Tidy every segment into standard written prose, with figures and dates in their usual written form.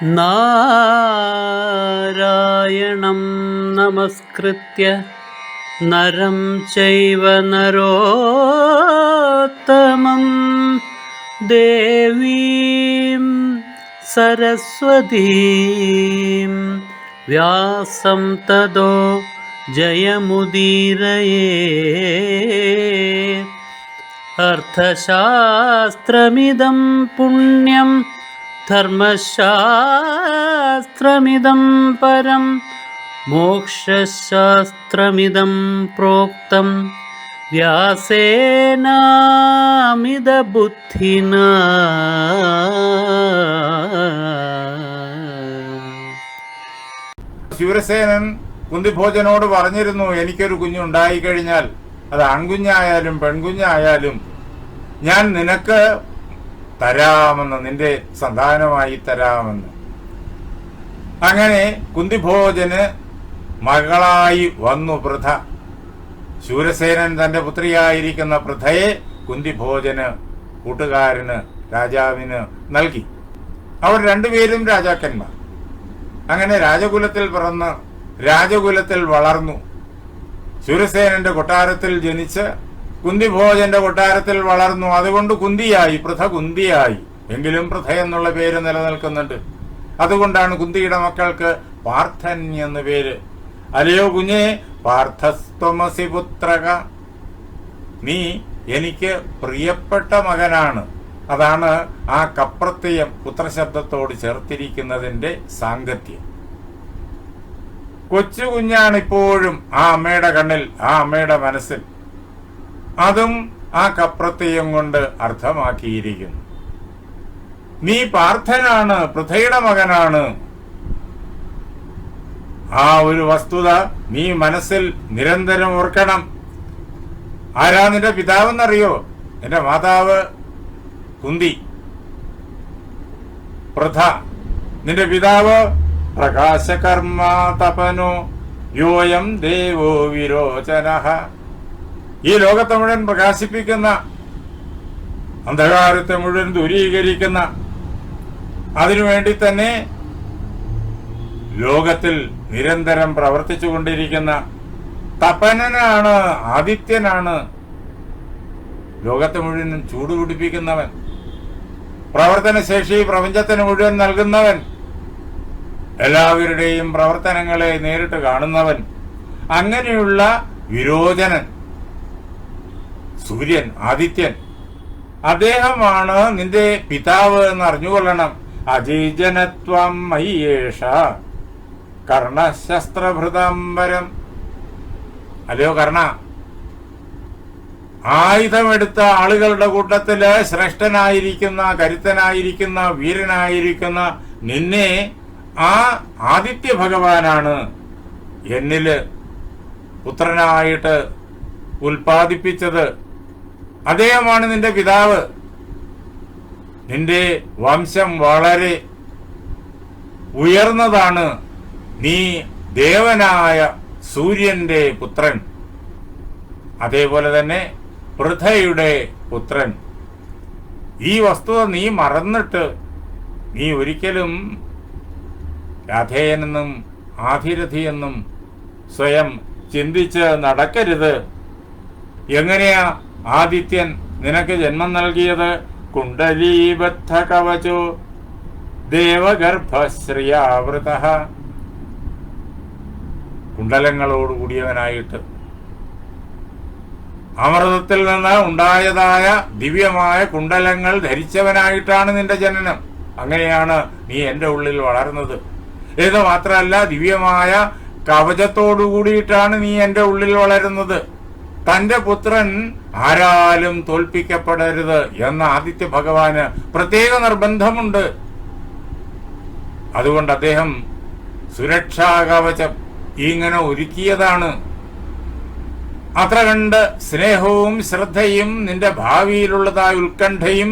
നാരായണം നമസ്കൃത്യ നരം ചൈവ നരോത്തമം ദേവീം സരസ്വതീം വ്യാസം തതോ ജയമുദീരയേ. അർത്ഥശാസ്ത്രമിദം പുണ്യം ധർമ്മശാസ്ത്രമിദം പരം മോക്ഷശാസ്ത്രമിദം പ്രോക്തം വ്യാസേനാമിത ബുദ്ധിനാ. ശൂരസേനൻ കുന്തിഭോജനോട് പറഞ്ഞിരുന്നു, എനിക്കൊരു കുഞ്ഞുണ്ടായിക്കഴിഞ്ഞാൽ അത് ആൺകുഞ്ഞായാലും പെൺകുഞ്ഞായാലും ഞാൻ നിനക്ക് തരാമെന്ന്, നിന്റെ സന്താനമായി തരാമെന്ന്. അങ്ങനെ കുന്തിഭോജന് മകളായി വന്നു പൃഥ. ശൂരസേനൻ തന്റെ പുത്രിയായിരിക്കുന്ന പൃഥയെ കുന്തിഭോജന് കൂട്ടുകാരന് രാജാവിന് നൽകി. അവർ രണ്ടുപേരും രാജാക്കന്മാർ. അങ്ങനെ രാജകുലത്തിൽ പിറന്ന് രാജകുലത്തിൽ വളർന്നു. ശൂരസേനന്റെ കൊട്ടാരത്തിൽ ജനിച്ച് കുന്തിഭോജന്റെ കൊട്ടാരത്തിൽ വളർന്നു. അതുകൊണ്ട് കുന്തിയായി, പൃഥ കുന്തിയായി. എങ്കിലും പൃഥ എന്നുള്ള പേര് നിലനിൽക്കുന്നുണ്ട്. അതുകൊണ്ടാണ് കുന്തിയുടെ മക്കൾക്ക് പാർത്ഥൻ എന്ന പേര്. അല്ലയോ കുഞ്ഞേ, പാർത്ഥസ്ത്വമസി പുത്രക, നീ എനിക്ക് പ്രിയപ്പെട്ട മകനാണ്. അതാണ് ആ കപ്രത്യയം പുത്രശബ്ദത്തോട് ചേർത്തിരിക്കുന്നതിന്റെ സാങ്കത്യം. കൊച്ചു കുഞ്ഞാണിപ്പോഴും ആ അമ്മയുടെ കണ്ണിൽ, ആ അമ്മയുടെ മനസ്സിൽ. അതും ആ കപ്രത്യയം കൊണ്ട് അർത്ഥമാക്കിയിരിക്കുന്നു. നീ പാർത്ഥനാണ്, പൃഥയുടെ മകനാണ്. ആ ഒരു വസ്തുത നീ മനസ്സിൽ നിരന്തരം ഓർക്കണം. ആരാ നിന്റെ പിതാവെന്നറിയോ? എന്റെ മാതാവ് കുന്തി, പൃഥ. നിന്റെ പിതാവ് പ്രകാശകർമ്മ തപനോ യോയം ദേവോ വിരോചനഃ. ഈ ലോകത്തെ മുഴുവൻ പ്രകാശിപ്പിക്കുന്ന, അന്ധകാരത്തെ മുഴുവൻ ദൂരീകരിക്കുന്ന, അതിനുവേണ്ടി തന്നെ ലോകത്തിൽ നിരന്തരം പ്രവർത്തിച്ചു കൊണ്ടിരിക്കുന്ന തപനനാണ്, ആദിത്യനാണ്. ലോകത്തെ മുഴുവൻ ചൂടുപിടിപ്പിക്കുന്നവൻ, പ്രവർത്തനശേഷി പ്രപഞ്ചത്തിന് മുഴുവൻ നൽകുന്നവൻ, എല്ലാവരുടെയും പ്രവർത്തനങ്ങളെ നേരിട്ട് കാണുന്നവൻ. അങ്ങനെയുള്ള വിരോചനൻ സൂര്യൻ, ആദിത്യൻ, അദ്ദേഹമാണ് നിന്റെ പിതാവ് എന്ന് അറിഞ്ഞുകൊള്ളണം. അജീജനത്വം മയ്യേഷ കർണശസ്ത്രഭൃതംബരം. അല്ലയോ കർണ, ആയുധമെടുത്ത ആളുകളുടെ കൂട്ടത്തില് ശ്രേഷ്ഠനായിരിക്കുന്ന, കരുത്തനായിരിക്കുന്ന, വീരനായിരിക്കുന്ന നിന്നെ ആ ആദിത്യ ഭഗവാനാണ് എന്നില് പുത്രനായിട്ട് ഉൽപ്പാദിപ്പിച്ചത്. അദ്ദേഹമാണ് നിന്റെ പിതാവ്. നിന്റെ വംശം വളരെ ഉയർന്നതാണ്. നീ ദേവനായ സൂര്യന്റെ പുത്രൻ, അതേപോലെ തന്നെ പൃഥയുടെ പുത്രൻ. ഈ വസ്തുത നീ മറന്നിട്ട് നീ ഒരിക്കലും രാധേയനെന്നും ആധിരഥിയെന്നും സ്വയം ചിന്തിച്ച് നടക്കരുത്. എങ്ങനെയാ ആദിത്യൻ നിനക്ക് ജന്മം നൽകിയത്? കുണ്ടലീബദ്ധ കവചോ ദേവഗർഭശ്രിയാവൃത. കുണ്ടലങ്ങളോടുകൂടിയവനായിട്ട്, അമൃതത്തിൽ നിന്ന് ഉണ്ടായതായ ദിവ്യമായ കുണ്ടലങ്ങൾ ധരിച്ചവനായിട്ടാണ് നിന്റെ ജനനം. അങ്ങനെയാണ് നീ എന്റെ ഉള്ളിൽ വളർന്നത്. ഇത് മാത്രമല്ല, ദിവ്യമായ കവചത്തോടുകൂടിയിട്ടാണ് നീ എന്റെ ഉള്ളിൽ വളരുന്നത്. തന്റെ പുത്രൻ ആരാലും തോൽപ്പിക്കപ്പെടരുത് എന്ന ആദിത്യ ഭഗവാന് പ്രത്യേക നിർബന്ധമുണ്ട്. അതുകൊണ്ട് അദ്ദേഹം സുരക്ഷാ കവചം ഇങ്ങനെ ഒരുക്കിയതാണ്. അത്ര കണ്ട് സ്നേഹവും ശ്രദ്ധയും നിന്റെ ഭാവിയിലുള്ളതായ ഉത്കണ്ഠയും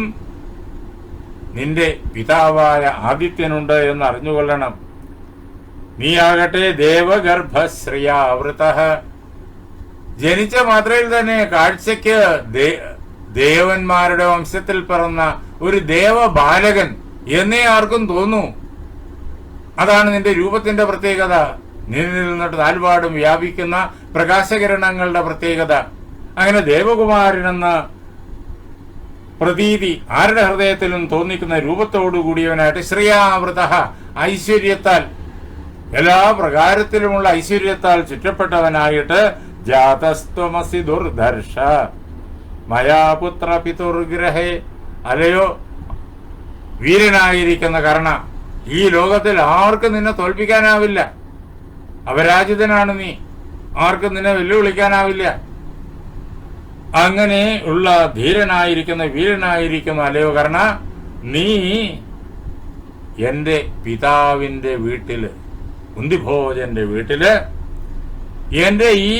നിന്റെ പിതാവായ ആദിത്യനുണ്ട് എന്ന് അറിഞ്ഞുകൊള്ളണം. നീയാകട്ടെ ദേവഗർഭശ്രിയാവൃത. ജനിച്ച മാത്രയിൽ തന്നെ കാഴ്ചയ്ക്ക് ദേവന്മാരുടെ വംശത്തിൽ പിറന്ന ഒരു ദേവബാലകൻ എന്നേ ആർക്കും തോന്നൂ. അതാണ് നിന്റെ രൂപത്തിന്റെ പ്രത്യേകത. നിന്നിൽ നിന്നിട്ട് നാൽപാടും വ്യാപിക്കുന്ന പ്രകാശകിരണങ്ങളുടെ പ്രത്യേകത. അങ്ങനെ ദേവകുമാരനെന്ന പ്രതീതി ആരുടെ ഹൃദയത്തിലും തോന്നിക്കുന്ന രൂപത്തോടു കൂടിയവനായിട്ട് ശ്രീയാവൃത, ഐശ്വര്യത്താൽ, എല്ലാ പ്രകാരത്തിലുമുള്ള ഐശ്വര്യത്താൽ ചുറ്റപ്പെട്ടവനായിട്ട് ജാതസ്ത്വമസി ദുർദർശ മയാപുത്ര പിതുർഗ്രഹേ. അലയോ വീരനായിരിക്കുന്ന കർണ, ഈ ലോകത്തിൽ ആർക്കും നിന്നെ തോൽപ്പിക്കാനാവില്ല. അപരാജിതനാണ് നീ, ആർക്കും നിന്നെ വെല്ലുവിളിക്കാനാവില്ല. അങ്ങനെ ഉള്ള ധീരനായിരിക്കുന്ന വീരനായിരിക്കുന്ന അലയോ കർണ, നീ എന്റെ പിതാവിന്റെ വീട്ടില്, കുന്തിഭോജന്റെ വീട്ടില് എന്റെ ഈ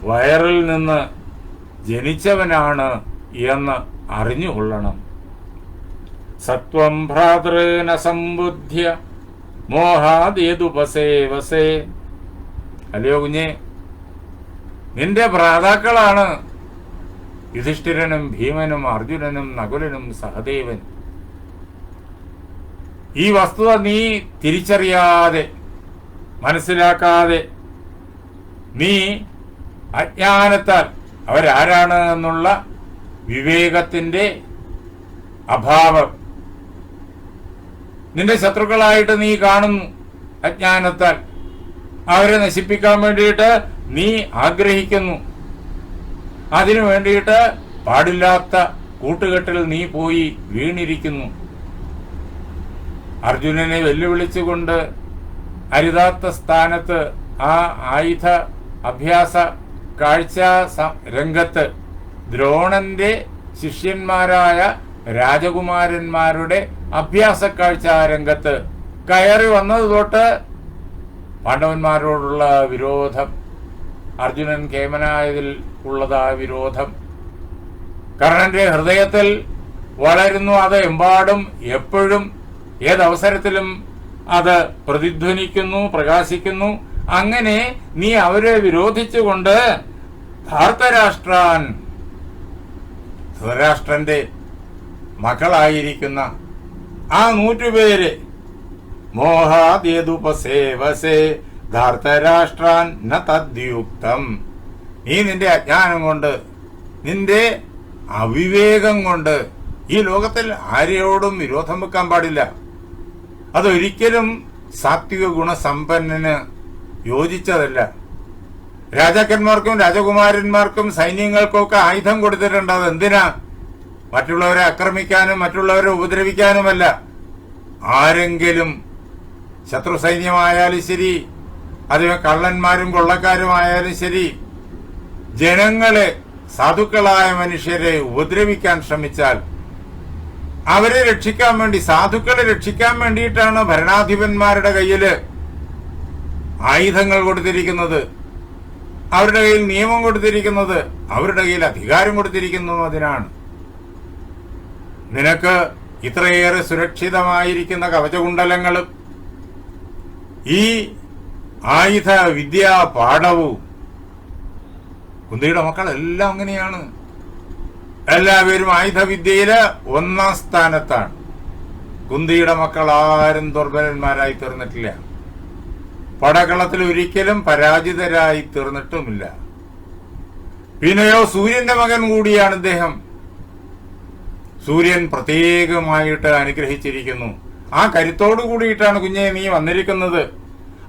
വയറിൽ നിന്ന് ജനിച്ചവനാണ് എന്ന് അറിഞ്ഞുകൊള്ളണം. സത്വം ഭ്രാതൃന സമ്പുദ്ധ്യ മോഹാദേതുപസേവസേ. അല്ലയോ കുഞ്ഞെ, നിന്റെ ഭ്രാതാക്കളാണ് യുധിഷ്ഠിരനും ഭീമനും അർജുനനും നകുലനും സഹദേവൻ. ഈ വസ്തുത നീ തിരിച്ചറിയാതെ, മനസ്സിലാക്കാതെ, നീ അജ്ഞാനത്താൽ അവരാരാണ് എന്നുള്ള വിവേകത്തിന്റെ അഭാവം നിന്റെ ശത്രുക്കളായിട്ട് നീ കാണുന്നു. അജ്ഞാനത്താൽ അവരെ നശിപ്പിക്കാൻ വേണ്ടിയിട്ട് നീ ആഗ്രഹിക്കുന്നു. അതിനു വേണ്ടിയിട്ട് പാടില്ലാത്ത കൂട്ടുകെട്ടിൽ നീ പോയി വീണിരിക്കുന്നു. അർജുനനെ വെല്ലുവിളിച്ചുകൊണ്ട് അരുതാത്ത സ്ഥാനത്ത് ആ ആയുധ അഭ്യാസ കാഴ്ച രംഗത്ത് ദ്രോണന്റെ ശിഷ്യന്മാരായ രാജകുമാരന്മാരുടെ അഭ്യാസ കാഴ്ച രംഗത്ത് കയറി വന്നത് തൊട്ട് പാണ്ഡവന്മാരോടുള്ള വിരോധം, അർജുനൻ കേമനായതിൽ ഉള്ളതായ വിരോധം കർണന്റെ ഹൃദയത്തിൽ വളരുന്നു. അത് എമ്പാടും എപ്പോഴും ഏതവസരത്തിലും അത് പ്രതിധ്വനിക്കുന്നു, പ്രകാശിക്കുന്നു. അങ്ങനെ നീ അവരെ വിരോധിച്ചുകൊണ്ട് ധാർത്തരാഷ്ട്രാൻ, ധൃതരാഷ്ട്രന്റെ മക്കളായിരിക്കുന്ന ആ 100 പേര് മോഹാദ്യതുപസേവസേ ധാർത്തരാഷ്ട്രാൻ ന തദ്യുക്തം. നീ നിന്റെ അജ്ഞാനം കൊണ്ട്, നിന്റെ അവിവേകം കൊണ്ട് ഈ ലോകത്തിൽ ആരെയോടും വിരോധം വെക്കാൻ പാടില്ല. അതൊരിക്കലും സാത്വിക ഗുണസമ്പന്നന് യോജിച്ചതല്ല. രാജാക്കന്മാർക്കും രാജകുമാരന്മാർക്കും സൈന്യങ്ങൾക്കും ഒക്കെ ആയുധം കൊടുത്തിട്ടുണ്ട്. അത് എന്തിനാ? മറ്റുള്ളവരെ ആക്രമിക്കാനും മറ്റുള്ളവരെ ഉപദ്രവിക്കാനുമല്ല. ആരെങ്കിലും ശത്രു സൈന്യമായാലും ശരി, അതിന് കള്ളന്മാരും കൊള്ളക്കാരും ആയാലും ശരി, ജനങ്ങളെ, സാധുക്കളായ മനുഷ്യരെ ഉപദ്രവിക്കാൻ ശ്രമിച്ചാൽ അവരെ രക്ഷിക്കാൻ വേണ്ടി, സാധുക്കളെ രക്ഷിക്കാൻ വേണ്ടിയിട്ടാണ് ഭരണാധിപന്മാരുടെ കയ്യില് ആയുധങ്ങൾ കൊടുത്തിരിക്കുന്നത്, അവരുടെ കയ്യിൽ നിയമം കൊടുത്തിരിക്കുന്നത്, അവരുടെ കയ്യിൽ അധികാരം കൊടുത്തിരിക്കുന്നത്. അതിനാണ് നിനക്ക് ഇത്രയേറെ സുരക്ഷിതമായിരിക്കുന്ന കവചകുണ്ടലങ്ങളും ഈ ആയുധ വിദ്യാ പാഠവും. കുന്തിയുടെ മക്കളെല്ലാം അങ്ങനെയാണ്. എല്ലാവരും ആയുധവിദ്യയില് 1ാം സ്ഥാനത്താണ്. കുന്തിയുടെ മക്കൾ ആരും ദുർബലന്മാരായി തീർന്നിട്ടില്ല. പടകളത്തിൽ ഒരിക്കലും പരാജിതരായി തീർന്നിട്ടുമില്ല. പിന്നെയോ സൂര്യന്റെ മകൻ കൂടിയാണ് ഇദ്ദേഹം. സൂര്യൻ പ്രത്യേകമായിട്ട് അനുഗ്രഹിച്ചിരിക്കുന്നു. ആ കരുത്തോടു കൂടിയിട്ടാണ് കുഞ്ഞെ നീ വന്നിരിക്കുന്നത്.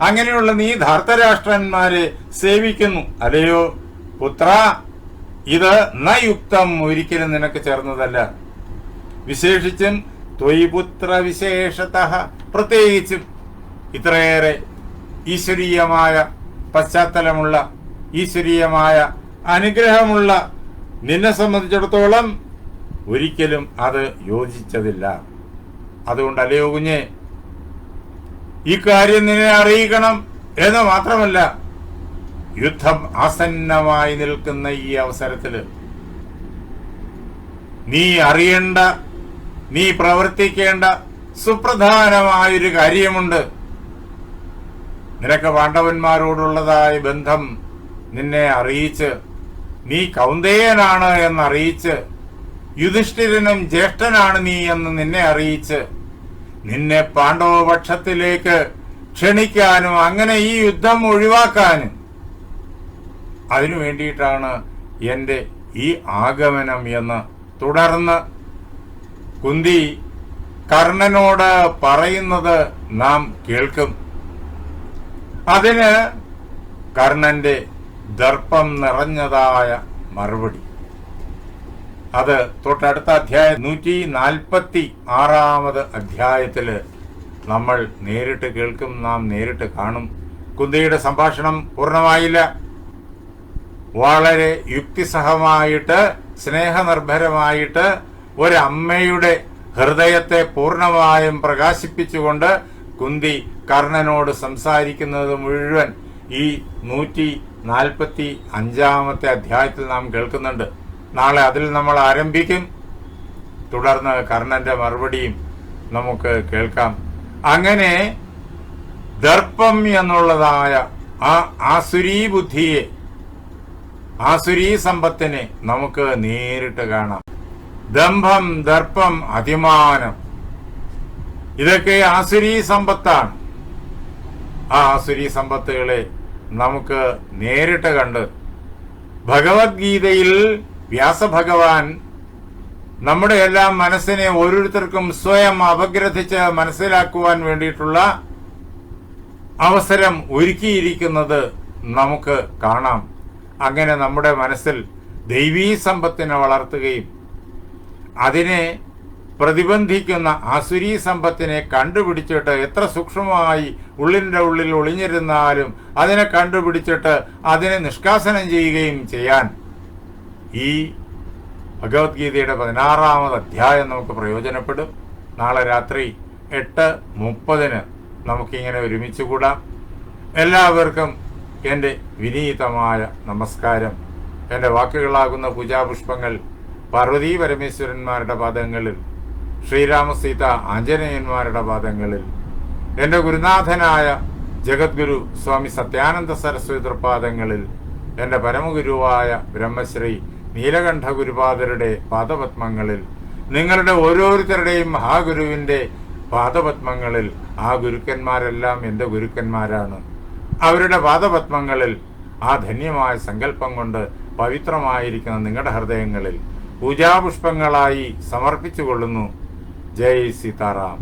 അങ്ങനെയുള്ള നീ ധാർത്തരാഷ്ട്രന്മാരെ സേവിക്കുന്നു. അല്ലയോ പുത്ര, ഇത് നയുക്തം, ഒരിക്കലും നിനക്ക് ചേർന്നതല്ല. വിശേഷിച്ചും ത്വയിപുത്ര വിശേഷതഃ, പ്രത്യേകിച്ചും ഇത്രയേറെ ഈശ്വരീയമായ പശ്ചാത്തലമുള്ള, ഈശ്വരീയമായ അനുഗ്രഹമുള്ള നിന്നെ സംബന്ധിച്ചിടത്തോളം ഒരിക്കലും അത് യോജിച്ചതില്ല. അതുകൊണ്ട് അല്ലയോ കുഞ്ഞെ, ഈ കാര്യം നിന്നെ അറിയിക്കണം എന്ന് മാത്രമല്ല, യുദ്ധം ആസന്നമായി നിൽക്കുന്ന ഈ അവസരത്തില് നീ അറിയേണ്ട, നീ പ്രവർത്തിക്കേണ്ട സുപ്രധാനമായൊരു കാര്യമുണ്ട്. നിനക്ക് പാണ്ഡവന്മാരോടുള്ളതായ ബന്ധം നിന്നെ അറിയിച്ച്, നീ കൗന്ദേയനാണ് എന്നറിയിച്ച്, യുധിഷ്ഠിരനും ജ്യേഷ്ഠനാണ് നീ എന്ന് നിന്നെ അറിയിച്ച്, നിന്നെ പാണ്ഡവപക്ഷത്തിലേക്ക് ക്ഷണിക്കാനും അങ്ങനെ ഈ യുദ്ധം ഒഴിവാക്കാനും അതിനു വേണ്ടിയിട്ടാണ് എൻ്റെ ഈ ആഗമനം എന്ന് തുടർന്ന് കുന്തി കർണനോട് പറയുന്നത് നാം കേൾക്കും. അതിന് കർണന്റെ ദർപ്പം നിറഞ്ഞതായ മറുപടി അത് തൊട്ടടുത്ത അധ്യായം 146 അധ്യായത്തില് നമ്മൾ നേരിട്ട് കേൾക്കും, നാം നേരിട്ട് കാണും. കുന്തിയുടെ സംഭാഷണം പൂർണ്ണമായില്ല. വളരെ യുക്തിസഹമായിട്ട് സ്നേഹനിർഭരമായിട്ട് ഒരമ്മയുടെ ഹൃദയത്തെ പൂർണ്ണമായും പ്രകാശിപ്പിച്ചുകൊണ്ട് കുന്തി കർണനോട് സംസാരിക്കുന്നത് മുഴുവൻ ഈ 145 അധ്യായത്തിൽ നാം കേൾക്കുന്നുണ്ട്. നാളെ അതിൽ നമ്മൾ ആരംഭിക്കും. തുടർന്ന് കർണന്റെ മറുപടിയും നമുക്ക് കേൾക്കാം. അങ്ങനെ ദർപ്പം എന്നുള്ളതായ ആ ആസുരീ ബുദ്ധിയെ, ആസുരീ സമ്പത്തിനെ നമുക്ക് നേരിട്ട് കാണാം. ദംഭം, ദർപ്പം, അഭിമാനം, ഇതൊക്കെ ആസുരീ സമ്പത്താണ്. ആ ആസുരീ സമ്പത്തുകളെ നമുക്ക് നേരിട്ട് കണ്ട് ഭഗവത്ഗീതയിൽ വ്യാസഭഗവാൻ നമ്മുടെ എല്ലാം മനസ്സിനെ ഓരോരുത്തർക്കും സ്വയം അപഗ്രഥിച്ച് മനസ്സിലാക്കുവാൻ വേണ്ടിയിട്ടുള്ള അവസരം ഒരുക്കിയിരിക്കുന്നത് നമുക്ക് കാണാം. അങ്ങനെ നമ്മുടെ മനസ്സിൽ ദൈവീ സമ്പത്തിനെ വളർത്തുകയും അതിനെ പ്രതിബന്ധിക്കുന്ന ആസുരീ സമ്പത്തിനെ കണ്ടുപിടിച്ചിട്ട് എത്ര സൂക്ഷ്മമായി ഉള്ളിൻ്റെ ഉള്ളിൽ ഒളിഞ്ഞിരുന്നാലും അതിനെ കണ്ടുപിടിച്ചിട്ട് അതിനെ നിഷ്കാസനം ചെയ്യുകയും ചെയ്യാൻ ഈ ഭഗവത്ഗീതയുടെ 16 അധ്യായം നമുക്ക് പ്രയോജനപ്പെടും. നാളെ രാത്രി 8:30 നമുക്കിങ്ങനെ ഒരുമിച്ച് കൂടാം. എല്ലാവർക്കും എൻ്റെ വിനീതമായ നമസ്കാരം. എൻ്റെ വാക്കുകളാകുന്ന പൂജാപുഷ്പങ്ങൾ പാർവതീ പരമേശ്വരന്മാരുടെ പാദങ്ങളിൽ, ശ്രീരാമസീത ആഞ്ജനേയന്മാരുടെ പാദങ്ങളിൽ, എൻ്റെ ഗുരുനാഥനായ ജഗദ്ഗുരു സ്വാമി സത്യാനന്ദ സരസ്വതി പാദങ്ങളിൽ, എൻ്റെ പരമഗുരുവായ ബ്രഹ്മശ്രീ നീലകണ്ഠ ഗുരുപാദരുടെ പാദപത്മങ്ങളിൽ, നിങ്ങളുടെ ഓരോരുത്തരുടെയും മഹാഗുരുവിൻ്റെ പാദപത്മങ്ങളിൽ, ആ ഗുരുക്കന്മാരെല്ലാം എൻ്റെ ഗുരുക്കന്മാരാണ്. അവരുടെ പാദപത്മങ്ങളിൽ ആ ധന്യമായ സങ്കല്പം കൊണ്ട് പവിത്രമായിരിക്കുന്ന നിങ്ങളുടെ ഹൃദയങ്ങളിൽ പൂജാപുഷ്പങ്ങളായി സമർപ്പിച്ചുകൊള്ളുന്നു. ജയ് സീതാറാം.